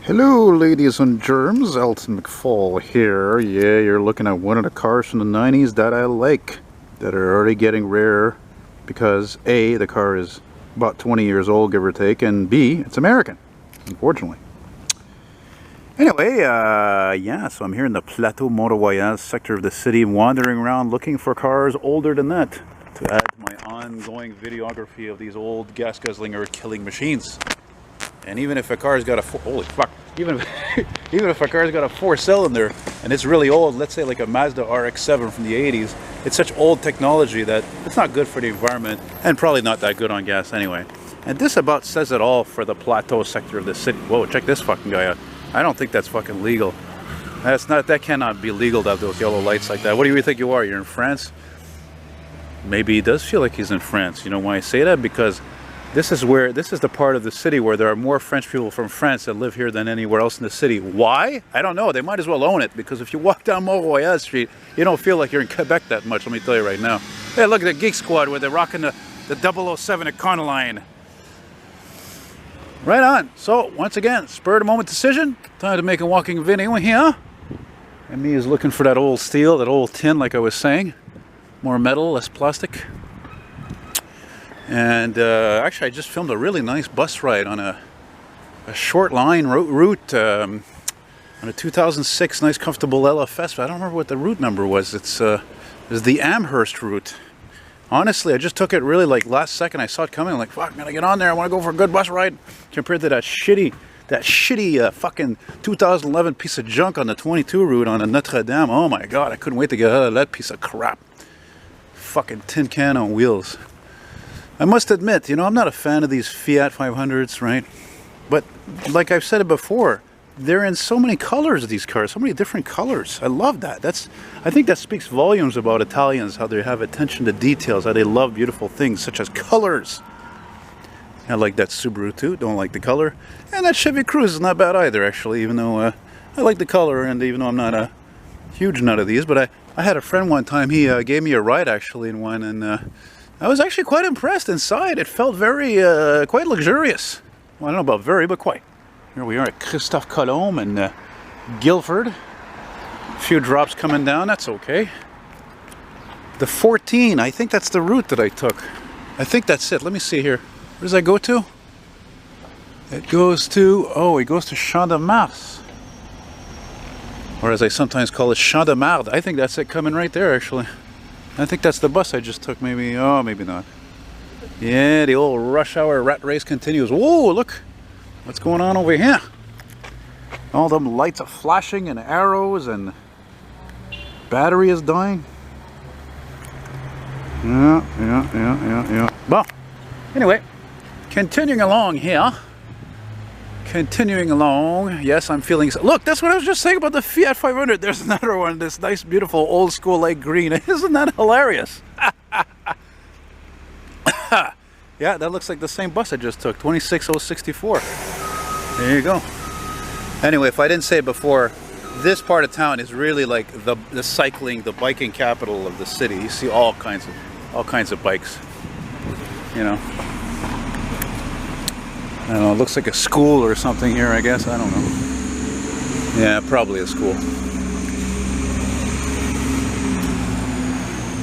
Hello ladies and germs, Elton McFall here. Yeah, you're looking at one of the cars from the 90s that I like, that are already getting rare because A, the car is about 20 years old, give or take, and B, it's American, unfortunately. Anyway, yeah, so I'm here in the Plateau, Mont-Royale sector of the city, wandering around looking for cars older than that to add to my ongoing videography of these old gas-guzzling earth-killing machines. And even if a car's got a holy fuck, even if a car's got a 4-cylinder and it's really old, let's say like a Mazda RX-7 from the 80s, it's such old technology that it's not good for the environment and probably not that good on gas anyway. And this about says it all for the Plateau sector of the city. Whoa, check this fucking guy out. I don't think that's fucking legal. That cannot be legal to have those yellow lights like that. What do you think you are? You're in France? Maybe he does feel like he's in France. You know why I say that? Because this is the part of the city where there are more French people from France that live here than anywhere else in the city. Why? I don't know. They might as well own it, because if you walk down Mont-Royale Street, you don't feel like you're in Quebec that much, let me tell you right now. Hey, look at the Geek Squad where they're rocking the 007 Econoline. Right on. So, once again, spur of the moment decision. Time to make a walking video here. And me is looking for that old steel, that old tin, like I was saying. More metal, less plastic. And actually I just filmed a really nice bus ride on a short line route on a 2006 nice comfortable LFS. I don't remember what the route number was. It's the Amherst route. Honestly, I just took it really like last second. I saw it coming. I'm like, fuck, man, I get on there. I want to go for a good bus ride. Compared to that shitty fucking 2011 piece of junk on the 22 route on a Notre Dame. Oh my god, I couldn't wait to get out of that piece of crap. Fucking tin can on wheels. I must admit, you know, I'm not a fan of these Fiat 500s, right? But like I've said it before, they're in so many colors, these cars, so many different colors. I love that. I think that speaks volumes about Italians, how they have attention to details, how they love beautiful things such as colors. I like that Subaru too, don't like the color. And that Chevy Cruze is not bad either, actually, even though I like the color, and even though I'm not a huge nut of these. But I had a friend one time, he gave me a ride actually in one, and I was actually quite impressed inside. It felt very, quite luxurious. Well, I don't know about very, but quite. Here we are at Christophe Colomb and Gilford. A few drops coming down, that's okay. The 14, I think that's the route that I took. I think that's it. Let me see here. Where does that go to? It goes to, oh, it goes to Champ de Mars. Or as I sometimes call it, Champ de Marde. I think that's it coming right there, actually. I think that's the bus I just took, maybe. Oh, maybe not. Yeah, the old rush hour rat race continues. Whoa, look. What's going on over here? All them lights are flashing and arrows and battery is dying. Yeah. Well, anyway, continuing along here. Continuing along, yes, I'm feeling... Look, that's what I was just saying about the Fiat 500. There's another one, this nice, beautiful, old school light green. Isn't that hilarious? Yeah, that looks like the same bus I just took, 26064. There you go. Anyway, if I didn't say it before, this part of town is really like the cycling, the biking capital of the city. You see all kinds of bikes, you know. I don't know, it looks like a school or something here, I guess. I don't know. Yeah, probably a school.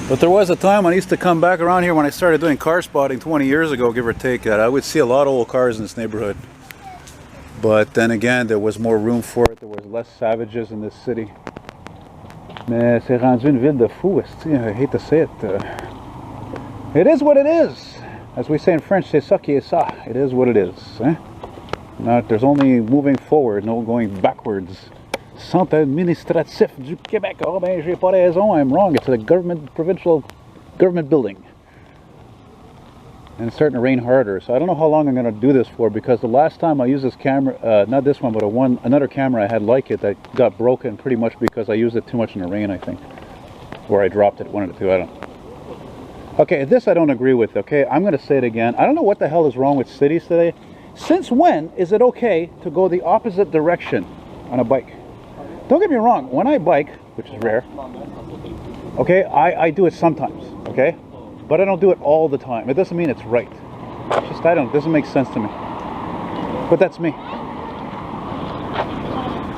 But there was a time when I used to come back around here when I started doing car spotting 20 years ago, give or take, that I would see a lot of old cars in this neighborhood. But then again, there was more room for it. There was less savages in this city. Mais c'est rendu une ville de fous, I hate to say it. It is what it is. As we say in French, c'est ça qui est ça. It is what it is. Eh? There's only moving forward, no going backwards. Centre administratif du Québec. Oh ben, j'ai pas raison, I'm wrong. It's a provincial government building. And it's starting to rain harder. So I don't know how long I'm going to do this for, because the last time I used this camera, not this one, but another camera I had like it that got broken pretty much because I used it too much in the rain, I think. Or I dropped it, one of the two, I don't know. Okay, this I don't agree with, okay? I'm going to say it again. I don't know what the hell is wrong with cities today. Since when is it okay to go the opposite direction on a bike? Don't get me wrong, when I bike, which is rare, okay, I do it sometimes, okay? But I don't do it all the time. It doesn't mean it's right. It's just, it doesn't make sense to me. But that's me.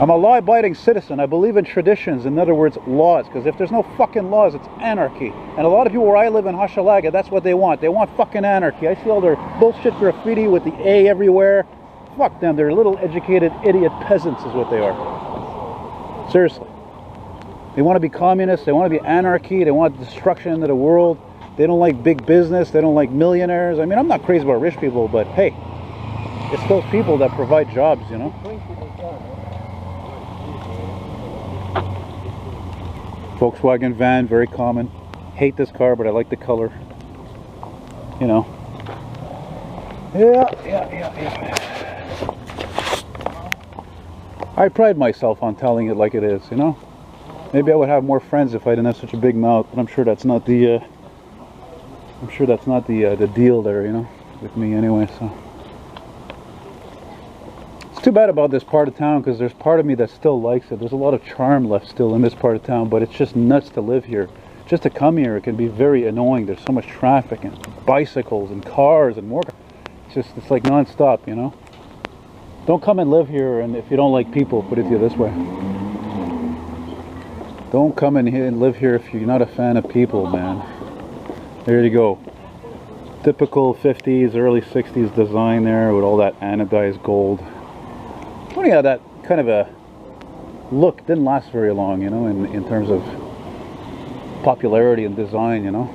I'm a law-abiding citizen. I believe in traditions, in other words, laws. Because if there's no fucking laws, it's anarchy. And a lot of people where I live in Hochelaga, that's what they want. They want fucking anarchy. I see all their bullshit graffiti with the A everywhere. Fuck them. They're little educated idiot peasants is what they are. Seriously. They want to be communists. They want to be anarchy. They want destruction into the world. They don't like big business. They don't like millionaires. I mean, I'm not crazy about rich people, but hey, it's those people that provide jobs, you know? Volkswagen van, very common. Hate this car, but I like the color. You know. Yeah. I pride myself on telling it like it is, you know. Maybe I would have more friends if I didn't have such a big mouth, but I'm sure that's not the the deal there, you know, with me anyway. So it's too bad about this part of town, because there's part of me that still likes it. There's a lot of charm left still in this part of town, but it's just nuts to live here. Just to come here, it can be very annoying. There's so much traffic and bicycles and cars and more. It's like non-stop, you know. Don't come and live here, and if you don't like people, put it to you this way. Don't come in here and live here if you're not a fan of people, man. There you go. Typical 50s, early 60s design there with all that anodized gold. Funny how that kind of a look didn't last very long, you know, in terms of popularity and design, you know.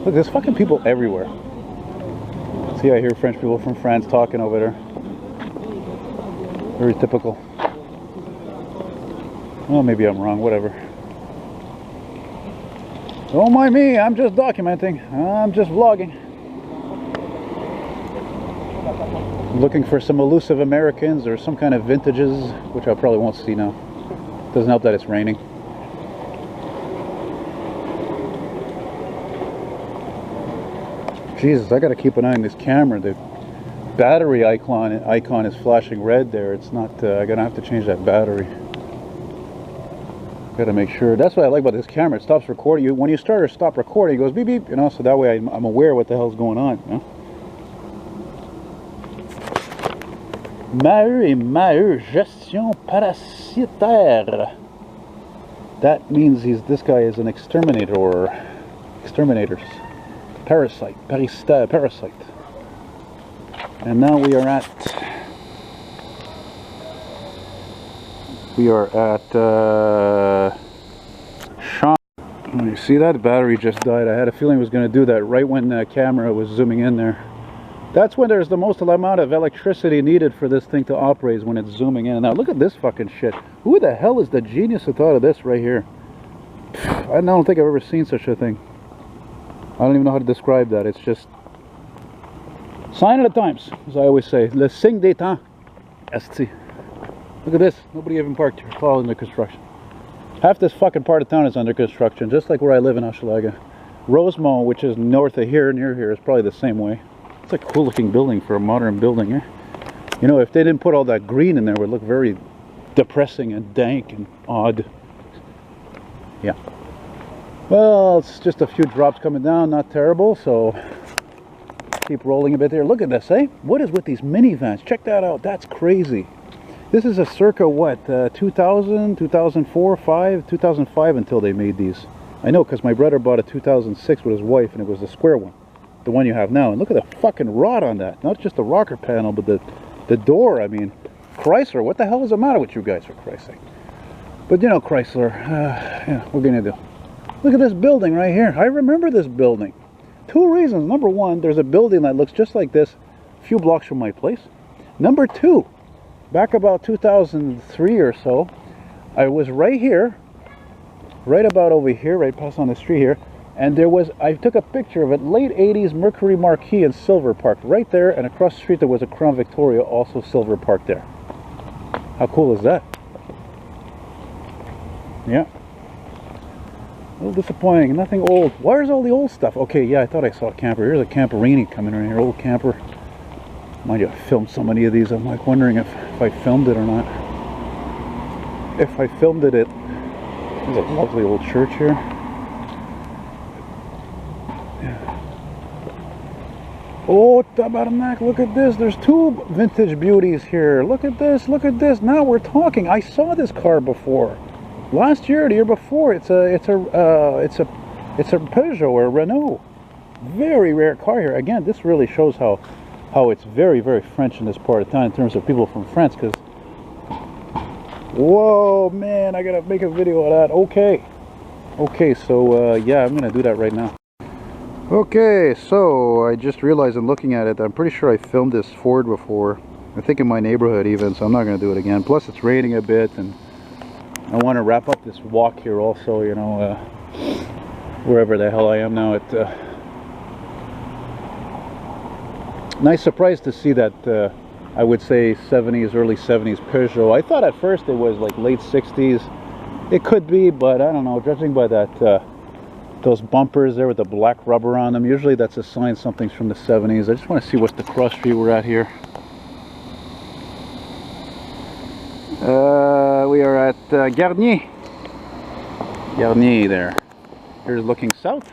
Look, there's fucking people everywhere. See, I hear French people from France talking over there. Very typical. Well, maybe I'm wrong, whatever. Don't mind me, I'm just documenting. I'm just vlogging. Looking for some elusive Americans or some kind of vintages, which I probably won't see now. Doesn't help that it's raining. Jesus, I gotta keep an eye on this camera. The battery icon is flashing red there. It's not, I'm gonna have to change that battery. Gotta make sure. That's what I like about this camera. It stops recording. When you start or stop recording, it goes beep beep, you know, so that way I'm aware what the hell's going on, you know. Maheu gestion parasitaire. That means this guy is an exterminator or exterminators. Parasite. Parasite. And now we are at Sean. You see that? The battery just died. I had a feeling it was going to do that right when the camera was zooming in there. That's when there's the most amount of electricity needed for this thing to operate, is when it's zooming in. Now look at this fucking shit. Who the hell is the genius who thought of this right here? I don't think I've ever seen such a thing. I don't even know how to describe that. It's just sign of the times, as I always say. Le signe des temps. Esti. Look at this. Nobody even parked here. It's all under construction. Half this fucking part of town is under construction, just like where I live in Hochelaga. Rosemont, which is north of here, near here, is probably the same way. It's a cool looking building for a modern building, eh? You know, if they didn't put all that green in there, it would look very depressing and dank and odd. Yeah. Well, it's just a few drops coming down, not terrible, so keep rolling a bit there. Look at this, eh? What is with these minivans? Check that out. That's crazy. This is a circa, what, 2000, 2004, 2005 until they made these. I know, because my brother bought a 2006 with his wife, and it was the square one. The one you have now. And look at the fucking rod on that. Not just the rocker panel, but the door. I mean, Chrysler, what the hell is the matter with you guys, for Christ's sake? But you know, Chrysler, yeah, what are we going to do? Look at this building right here. I remember this building. Two reasons. Number one, there's a building that looks just like this a few blocks from my place. Number two, back about 2003 or so, I was right here, right about over here, right past on the street here, and there was, I took a picture of it, late 80s Mercury Marquis and Silver parked right there, and across the street there was a Crown Victoria, also Silver parked there. How cool is that? Yeah. A little disappointing, nothing old. Where's all the old stuff? Okay, yeah, I thought I saw a camper. Here's a Camperini coming in here, old camper. Mind you, I filmed so many of these, I'm like wondering if I filmed it or not. If I filmed it, there's a lovely old church here. Oh, tabarnak, look at this. There's two vintage beauties here. Look at this, look at this. Now we're talking. I saw this car before. Last year, the year before. It's a Peugeot or a Renault. Very rare car here. Again, this really shows how it's very, very French in this part of town in terms of people from France, because whoa, man, I gotta make a video of that. Okay, so yeah, I'm gonna do that right now. Okay, so I just realized in looking at it, I'm pretty sure I filmed this Ford before. I think in my neighborhood even, so I'm not gonna do it again. Plus it's raining a bit, and I want to wrap up this walk here also, you know, wherever the hell I am now. Nice surprise to see that, I would say 70s, early 70s Peugeot. I thought at first it was like late 60s. It could be, but I don't know, judging by that, those bumpers there with the black rubber on them, usually that's a sign something's from the 70s. I just want to see what's the cross street we're at here. We are at Garnier there. Here's looking south.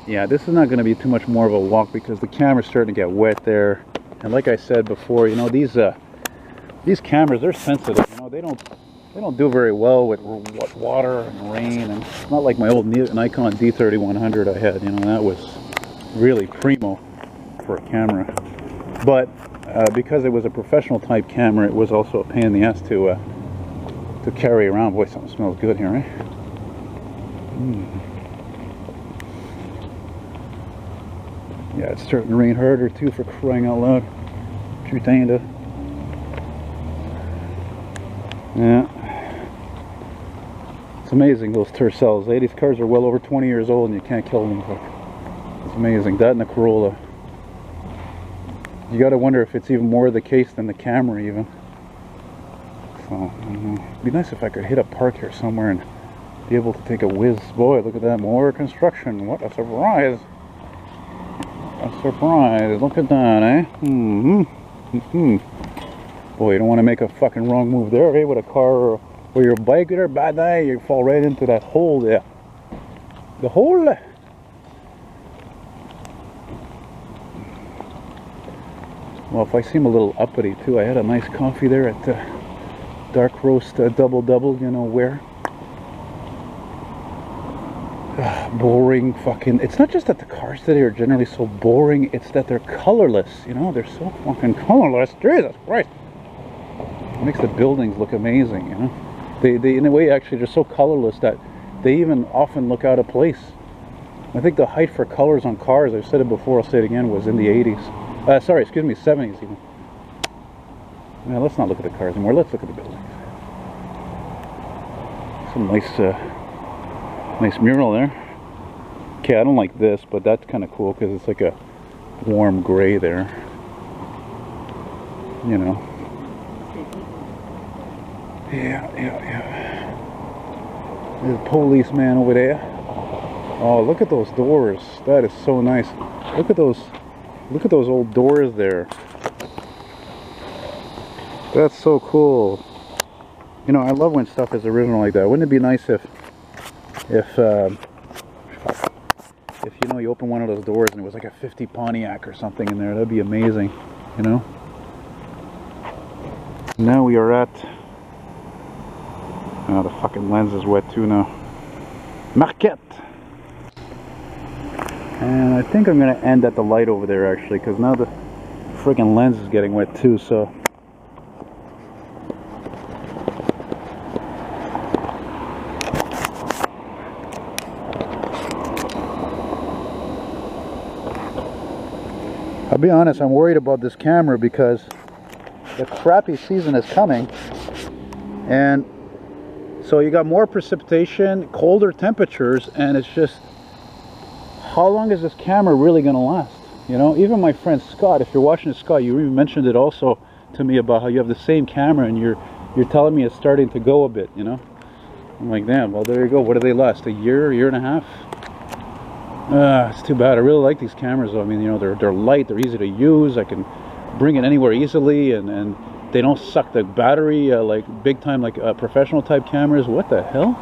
Yeah, this is not going to be too much more of a walk because the camera's starting to get wet there. And like I said before, you know, these cameras, they're sensitive. You know, they don't do very well with water and rain, and it's not like my old Nikon D3100 I had. You know, that was really primo for a camera. But because it was a professional type camera, it was also a pain in the ass to carry around. Boy, something smells good here, right? Yeah, it's starting to rain harder too, for crying out loud. Putain de. Yeah. It's amazing, those Tercels. These cars are well over 20 years old and you can't kill them. It's amazing. That and the Corolla. You gotta wonder if it's even more the case than the Camry even. So, it'd be nice if I could hit a park here somewhere and be able to take a whiz. Boy, look at that. More construction. What a surprise. A surprise. Look at that, eh? Boy, you don't want to make a fucking wrong move there, eh? With a car or your bike there, bad eye, you fall right into that hole there. The hole. Well, if I seem a little uppity too, I had a nice coffee there at Dark Roast Double, you know where. Boring fucking. It's not just that the cars today are generally so boring, it's that they're colorless, you know, they're so fucking colorless. Jesus Christ. It makes the buildings look amazing, you know. They in a way actually they're so colorless that they even often look out of place. I think the height for colors on cars, I've said it before, I'll say it again, was in the 80s. Sorry, excuse me, 70s even. Now let's not look at the cars anymore, let's look at the buildings. Some nice mural there. Okay, I don't like this, but that's kind of cool because it's like a warm gray there. You know. Yeah. There's a policeman over there. Oh, look at those doors. That is so nice. Look at those old doors there. That's so cool. You know, I love when stuff is original like that. Wouldn't it be nice if you know, you open one of those doors and it was like a 50 Pontiac or something in there? That'd be amazing, you know. Now we are at, oh, the fucking lens is wet too now. Marquette. And I think I'm gonna end at the light over there actually, because now the freaking lens is getting wet too. So I'll be honest, I'm worried about this camera because the crappy season is coming, and so you got more precipitation, colder temperatures, and it's just, how long is this camera really going to last? You know, even my friend Scott, if you're watching this, Scott, you even mentioned it also to me about how you have the same camera and you're telling me it's starting to go a bit, you know. I'm like, damn, well there you go. What do they last? A year and a half? It's too bad. I really like these cameras though. I mean, you know, they're light, they're easy to use. I can bring it anywhere easily, and they don't suck the battery like big time, like professional type cameras. What the hell?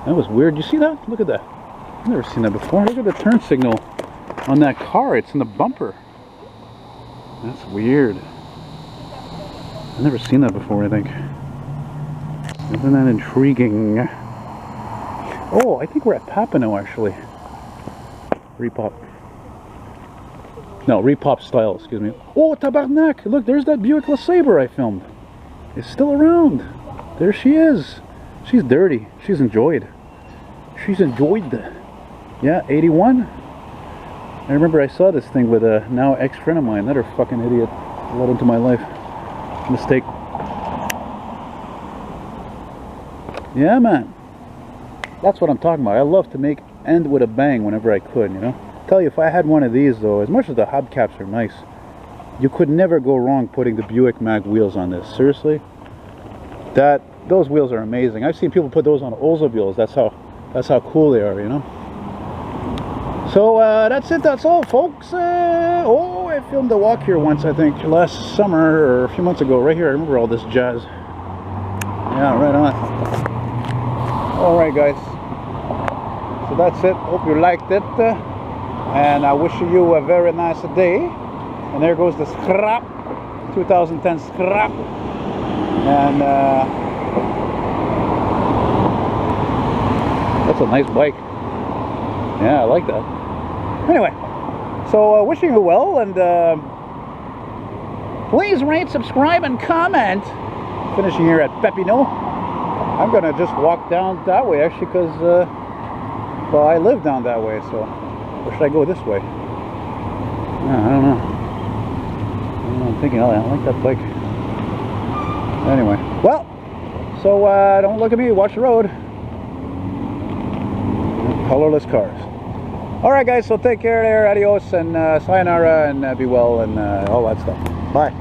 That was weird. You see that? Look at that. I've never seen that before. Look at the turn signal on that car. It's in the bumper. That's weird. I've never seen that before, I think. Isn't that intriguing? Oh, I think we're at Papineau, actually. Repop. No, Repop style, excuse me. Oh, tabarnak! Look, there's that Buick LeSabre I filmed. It's still around. There she is. She's dirty. She's enjoyed. She's enjoyed. Yeah, 81. I remember I saw this thing with a now ex-friend of mine. Another fucking idiot let into my life. Mistake. Yeah, man. That's what I'm talking about. I love to make end with a bang whenever I could, you know. Tell you, if I had one of these though, as much as the hubcaps are nice, you could never go wrong putting the Buick Mag wheels on this. Seriously, those wheels are amazing. I've seen people put those on Oldsmobiles. That's how cool they are, you know. So that's it. That's all, folks. Oh, I filmed a walk here once, I think, last summer or a few months ago. Right here, I remember all this jazz. Yeah, right on. All right, guys. So that's it. Hope you liked it. And I wish you a very nice day. And there goes the scrap, 2010 scrap. And that's a nice bike. Yeah, I like that. Anyway, so wishing you well, and please rate, subscribe, and comment. Finishing here at Papineau. I'm gonna just walk down that way, actually, because well, I live down that way, so. Or should I go this way? I don't know. I'm thinking, oh, I like that bike. Anyway, well, so don't look at me, watch the road. Colorless cars. Alright guys, so take care there, adios, and sayonara, and be well, and all that stuff. Bye.